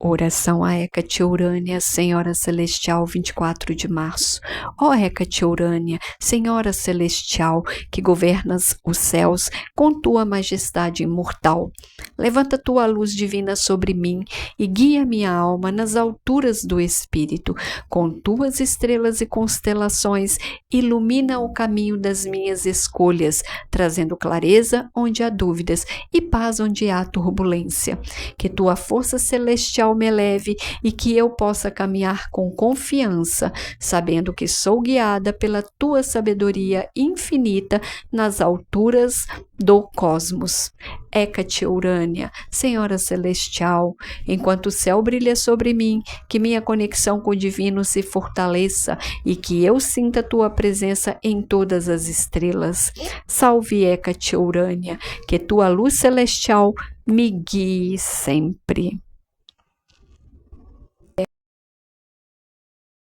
Oração a Hecate Urânia, Senhora Celestial, 24 de março. Ó Hecate Urânia, Senhora Celestial, que governas os céus com tua majestade imortal, levanta tua luz divina sobre mim e guia minha alma nas alturas do Espírito. Com tuas estrelas e constelações, ilumina o caminho das minhas escolhas, trazendo clareza onde há dúvidas e paz onde há turbulência. Que tua força celestial me eleve e que eu possa caminhar com confiança, sabendo que sou guiada pela tua sabedoria infinita nas alturas do cosmos. Hecate Urânia, Senhora Celestial, enquanto o céu brilha sobre mim, que minha conexão com o divino se fortaleça e que eu sinta tua presença em todas as estrelas. Salve Hecate Urânia, que tua luz celestial me guie sempre.